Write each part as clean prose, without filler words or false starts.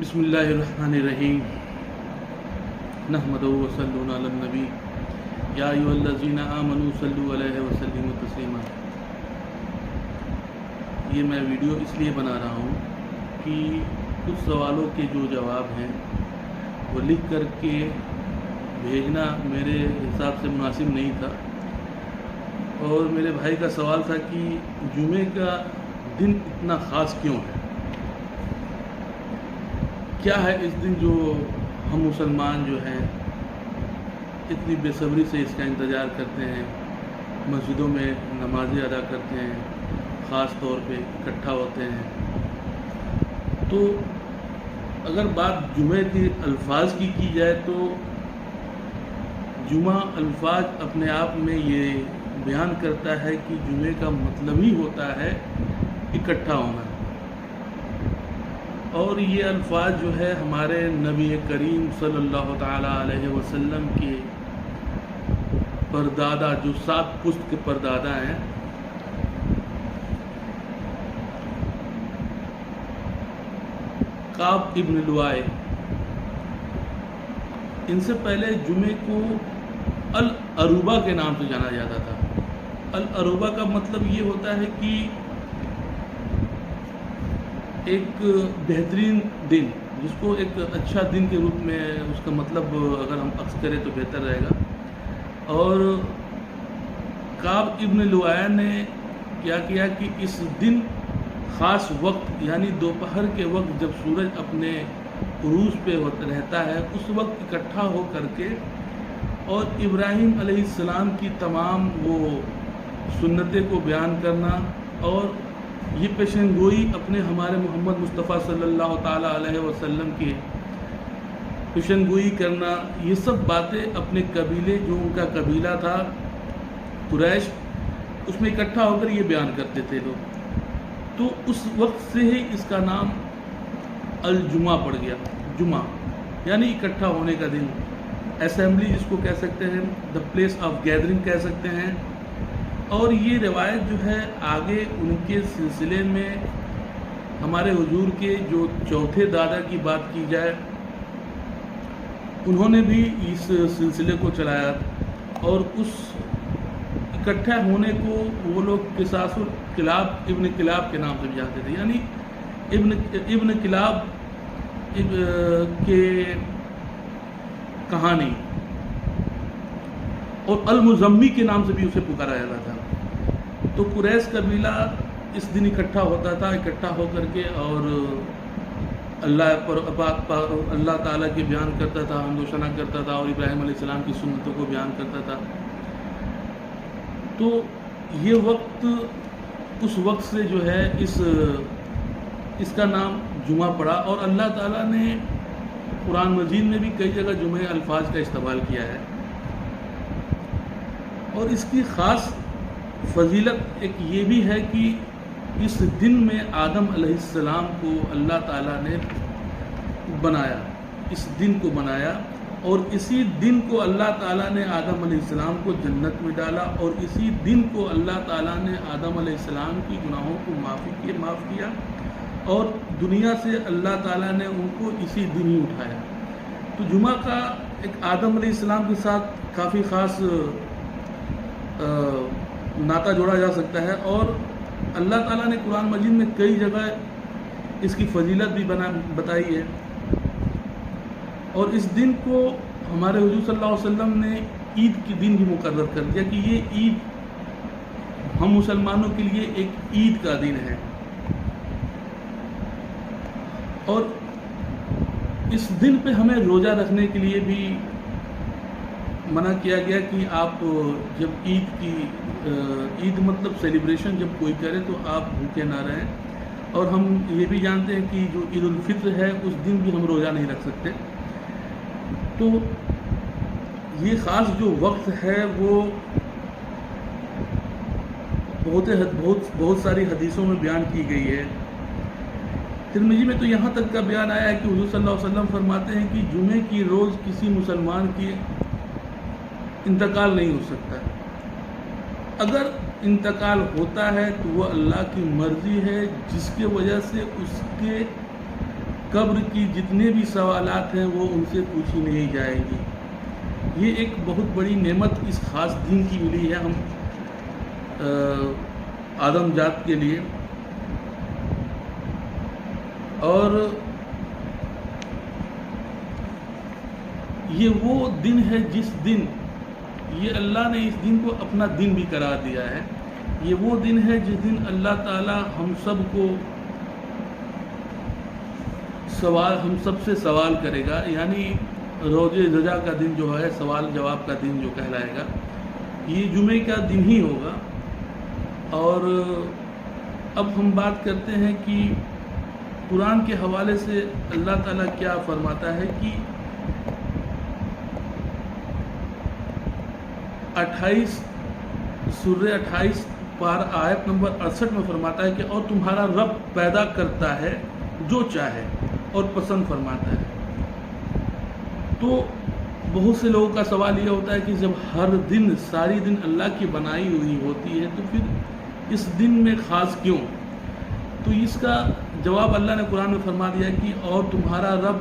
بسم اللہ الرحمن الرحیم نحمدہ وصلونا علی النبی یا ایھا الذین آمنوا صلوا علیہ وسلموا تسلیما۔ یہ میں ویڈیو اس لیے بنا رہا ہوں کہ کچھ سوالوں کے جو جواب ہیں وہ لکھ کر کے بھیجنا میرے حساب سے مناسب نہیں تھا، اور میرے بھائی کا سوال تھا کہ جمعے کا دن اتنا خاص کیوں ہے، کیا ہے اس دن جو ہم مسلمان جو ہیں اتنی بے صبری سے اس کا انتظار کرتے ہیں، مسجدوں میں نمازیں ادا کرتے ہیں، خاص طور پہ اکٹھا ہوتے ہیں۔ تو اگر بات جمعے کے الفاظ کی جائے تو جمعہ الفاظ اپنے آپ میں یہ بیان کرتا ہے کہ جمعے کا مطلب ہی ہوتا ہے اکٹھا ہونا، اور یہ الفاظ جو ہے ہمارے نبی کریم صلی اللہ تعالیٰ علیہ وسلم کے پردادا، جو 7 پشت کے پردادا ہیں، کعب ابن لؤئی، ان سے پہلے جمعے کو العروبہ کے نام سے جانا جاتا تھا۔ العروبہ کا مطلب یہ ہوتا ہے کہ ایک بہترین دن، جس کو ایک اچھا دن کے روپ میں اس کا مطلب اگر ہم عکس کریں تو بہتر رہے گا۔ اور کعب ابن لؤئی نے کیا کیا کہ اس دن خاص وقت یعنی دوپہر کے وقت جب سورج اپنے عروج پہ رہتا ہے، اس وقت اکٹھا ہو کر کے اور ابراہیم علیہ السلام کی تمام وہ سنتیں کو بیان کرنا، اور یہ پیشن گوئی اپنے ہمارے محمد مصطفیٰ صلی اللہ تعالیٰ علیہ وسلم کی پیشن گوئی کرنا، یہ سب باتیں اپنے قبیلے، جو ان کا قبیلہ تھا قریش، اس میں اکٹھا ہو کر یہ بیان کرتے تھے لوگ۔ تو اس وقت سے ہی اس کا نام الجمعہ پڑ گیا، جمعہ یعنی اکٹھا ہونے کا دن، اسمبلی جس کو کہہ سکتے ہیں، دا پلیس آف گیدرنگ کہہ سکتے ہیں۔ اور یہ روایت جو ہے آگے ان کے سلسلے میں ہمارے حضور کے جو چوتھے دادا کی بات کی جائے، انہوں نے بھی اس سلسلے کو چلایا، اور اس اکٹھا ہونے کو وہ لوگ قصاص الکلاب ابن کلاب کے نام سے بھی جانتے تھے، یعنی ابن کلاب کے کہانی، اور المزمی کے نام سے بھی اسے پکارا جاتا تھا۔ تو قریش قبیلہ اس دن اکٹھا ہوتا تھا، اکٹھا ہو کر کے اور اللہ تعالیٰ کے بیان کرتا تھا، حمد و ثنا کرتا تھا، اور ابراہیم علیہ السلام کی سنتوں کو بیان کرتا تھا۔ تو یہ وقت، اس وقت سے جو ہے اس کا نام جمعہ پڑا، اور اللہ تعالیٰ نے قرآن مجید میں بھی کئی جگہ جمعہ الفاظ کا استعمال کیا ہے۔ اور اس کی خاص فضیلت ایک یہ بھی ہے کہ اس دن میں آدم علیہ السلام کو اللہ تعالیٰ نے بنایا، اس دن کو بنایا، اور اسی دن کو اللہ تعالیٰ نے آدم علیہ السلام کو جنت میں ڈالا، اور اسی دن کو اللہ تعالیٰ نے آدم علیہ السلام کی گناہوں کو معاف کیا، اور دنیا سے اللہ تعالیٰ نے ان کو اسی دن ہی اٹھایا۔ تو جمعہ کا ایک آدم علیہ السلام کے ساتھ کافی خاص ناطہ جوڑا جا سکتا ہے، اور اللہ تعالیٰ نے قرآن مجید میں کئی جگہ اس کی فضیلت بھی بتائی ہے۔ اور اس دن کو ہمارے حضور صلی اللہ علیہ وسلم نے عید کے دن بھی مقرر کر دیا کہ یہ عید ہم مسلمانوں کے لیے ایک عید کا دن ہے، اور اس دن پہ ہمیں روزہ رکھنے کے لیے بھی منع کیا گیا کہ آپ جب عید مطلب سیلیبریشن جب کوئی کرے تو آپ بھوکے نہ رہیں، اور ہم یہ بھی جانتے ہیں کہ جو عید الفطر ہے اس دن بھی ہم روزہ نہیں رکھ سکتے۔ تو یہ خاص جو وقت ہے وہ بہت ساری حدیثوں میں بیان کی گئی ہے۔ ترمذی میں تو یہاں تک کا بیان آیا ہے کہ حضور صلی اللہ علیہ وسلم فرماتے ہیں کہ جمعے کی روز کسی مسلمان کی انتقال نہیں ہو سکتا، اگر انتقال ہوتا ہے تو وہ اللہ کی مرضی ہے، جس کی وجہ سے اس کے قبر کی جتنے بھی سوالات ہیں وہ ان سے پوچھی نہیں جائیں گی۔ یہ ایک بہت بڑی نعمت اس خاص دن کی ملی ہے ہم آدم ذات کے لیے، اور یہ وہ دن ہے جس دن یہ اللہ نے اس دن کو اپنا دن بھی قرار دیا ہے۔ یہ وہ دن ہے جس دن اللہ تعالی ہم سب سے سوال کرے گا، یعنی روز رجا کا دن جو ہے، سوال جواب کا دن جو کہلائے گا، یہ جمعے کا دن ہی ہوگا۔ اور اب ہم بات کرتے ہیں کہ قرآن کے حوالے سے اللہ تعالیٰ کیا فرماتا ہے کہ 28 سورہ 28 پار آیت نمبر 68 میں فرماتا ہے کہ اور تمہارا رب پیدا کرتا ہے جو چاہے اور پسند فرماتا ہے۔ تو بہت سے لوگوں کا سوال یہ ہوتا ہے کہ جب ہر دن ساری دن اللہ کی بنائی ہوئی ہوتی ہے تو پھر اس دن میں خاص کیوں؟ تو اس کا جواب اللہ نے قرآن میں فرما دیا کہ اور تمہارا رب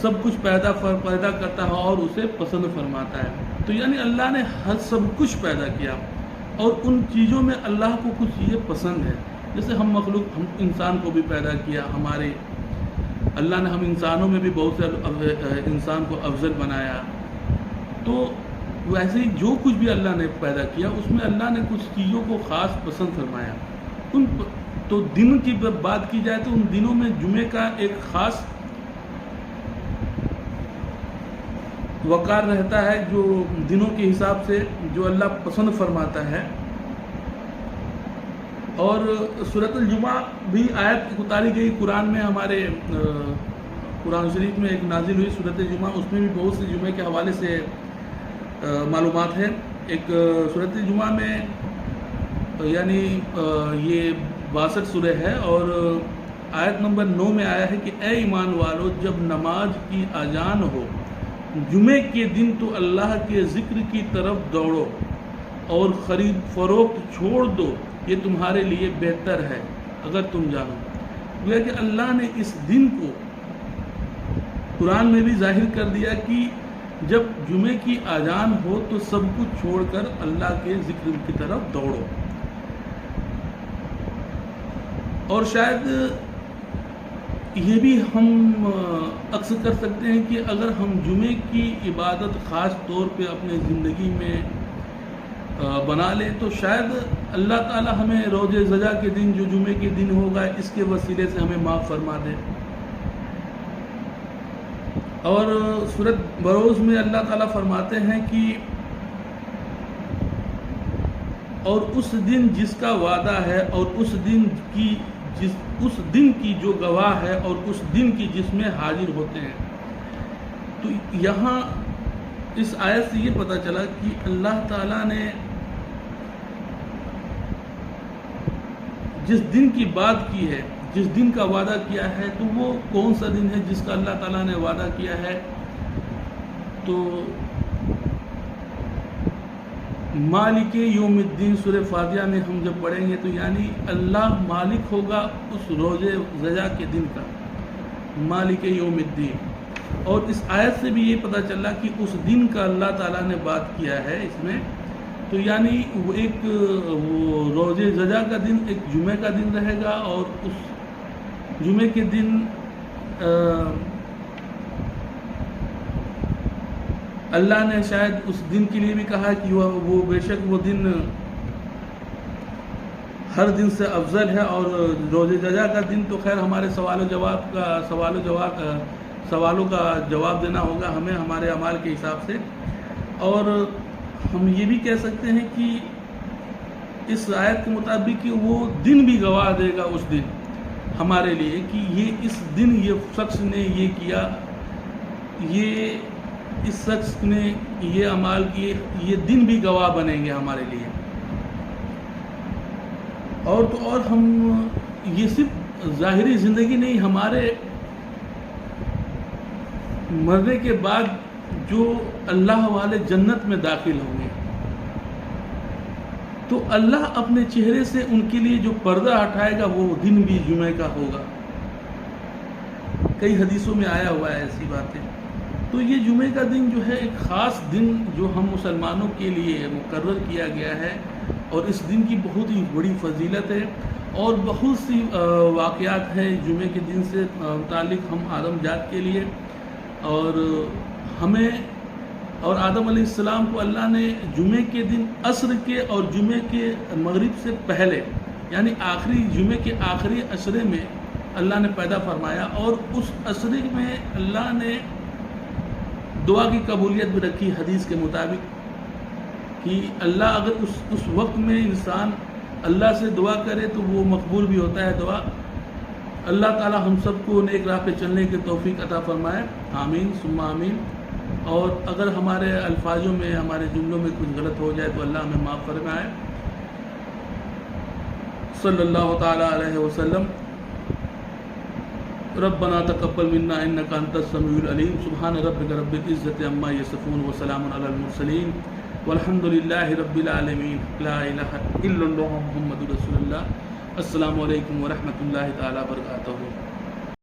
سب کچھ پیدا کرتا ہے اور اسے پسند فرماتا ہے۔ تو یعنی اللہ نے ہر سب کچھ پیدا کیا اور ان چیزوں میں اللہ کو کچھ چیزیں پسند ہے۔ جیسے ہم انسان کو بھی پیدا کیا، اللہ نے ہم انسانوں میں بھی بہت سے انسان کو افضل بنایا، تو ویسے ہی جو کچھ بھی اللہ نے پیدا کیا اس میں اللہ نے کچھ چیزوں کو خاص پسند فرمایا۔ تو دن کی بات کی جائے تو ان دنوں میں جمعے کا ایک خاص وقار رہتا ہے، جو دنوں کے حساب سے جو اللہ پسند فرماتا ہے۔ اور سورۃ الجمعہ بھی آیت اتاری گئی قرآن میں، ہمارے قرآن شریف میں ایک نازل ہوئی سورۃ الجمعہ، اس میں بھی بہت سے جمعے کے حوالے سے معلومات ہیں۔ ایک سورۃ الجمعہ میں یعنی یہ 62 سورہ ہے، اور آیت نمبر 9 میں آیا ہے کہ اے ایمان والو، جب نماز کی اذان ہو جمعے کے دن تو اللہ کے ذکر کی طرف دوڑو اور خرید فروخت چھوڑ دو، یہ تمہارے لیے بہتر ہے اگر تم جانو۔ گویا کہ اللہ نے اس دن کو قرآن میں بھی ظاہر کر دیا کہ جب جمعے کی اذان ہو تو سب کچھ چھوڑ کر اللہ کے ذکر کی طرف دوڑو۔ اور شاید یہ بھی ہم اکثر کر سکتے ہیں کہ اگر ہم جمعے کی عبادت خاص طور پہ اپنے زندگی میں بنا لیں تو شاید اللہ تعالی ہمیں روز رجا کے دن جو جمعے کے دن ہوگا اس کے وسیلے سے ہمیں معاف فرما دے۔ اور سورۃ بروز میں اللہ تعالیٰ فرماتے ہیں کہ اور اس دن جس کا وعدہ ہے اور اس دن کی جو گواہ ہے اور اس دن کی جس میں حاضر ہوتے ہیں۔ تو یہاں اس آیت سے یہ پتہ چلا کہ اللہ تعالیٰ نے جس دن کی بات کی ہے، جس دن کا وعدہ کیا ہے، تو وہ کون سا دن ہے جس کا اللہ تعالیٰ نے وعدہ کیا ہے؟ تو مالک یوم الدین سورہ فاتحہ میں ہم جب پڑھیں گے تو یعنی اللہ مالک ہوگا اس روز رجا کے دن کا، مالک یوم الدین۔ اور اس آیت سے بھی یہ پتہ چلا کہ اس دن کا اللہ تعالیٰ نے بات کیا ہے اس میں، تو یعنی وہ ایک وہ روز رجا کا دن ایک جمعے کا دن رہے گا، اور اس جمعے کے دن اللہ نے شاید اس دن کے لیے بھی کہا کہ وہ بے شک وہ دن ہر دن سے افضل ہے، اور روز رجا کا دن تو خیر ہمارے سوالوں کا جواب دینا ہوگا ہمیں ہمارے اعمال کے حساب سے۔ اور ہم یہ بھی کہہ سکتے ہیں کہ اس آیت کے مطابق کہ وہ دن بھی گواہ دے گا اس دن ہمارے لیے کہ یہ اس دن یہ شخص نے یہ کیا، یہ اس شخص نے یہ اعمال کیے، یہ دن بھی گواہ بنیں گے ہمارے لیے۔ اور ہم یہ صرف ظاہری زندگی نہیں، ہمارے مرنے کے بعد جو اللہ والے جنت میں داخل ہوں گے تو اللہ اپنے چہرے سے ان کے لیے جو پردہ ہٹائے گا وہ دن بھی جمعے کا ہوگا۔ کئی حدیثوں میں آیا ہوا ہے ایسی باتیں. تو یہ جمعے کا دن جو ہے ایک خاص دن جو ہم مسلمانوں کے لیے مقرر کیا گیا ہے، اور اس دن کی بہت ہی بڑی فضیلت ہے، اور بہت سی واقعات ہیں جمعے کے دن سے متعلق ہم آدم جات کے لیے. اور ہمیں اور آدم علیہ السلام کو اللہ نے جمعے کے دن عصر کے اور جمعے کے مغرب سے پہلے، یعنی آخری جمعے کے آخری عشرے میں اللہ نے پیدا فرمایا، اور اس عشرے میں اللہ نے دعا کی قبولیت بھی رکھی حدیث کے مطابق کہ اللہ اگر اس وقت میں انسان اللہ سے دعا کرے تو وہ مقبول بھی ہوتا ہے دعا. اللہ تعالی ہم سب کو نیک راہ پہ چلنے کی توفیق عطا فرمائے. آمین ثم آمین. اور اگر ہمارے الفاظوں میں، ہمارے جملوں میں کچھ غلط ہو جائے تو اللہ ہمیں معاف فرمائے. صلی اللہ تعالی علیہ وسلم. ربنا تقبل منا انك انت السميع العليم. سبحان ربك رب العزة عما يصفون وسلام على المرسلين والحمد لله رب العالمين. لا اله الا الله محمد رسول الله. السلام علیکم ورحمۃ اللہ تعالی وبرکاتہ.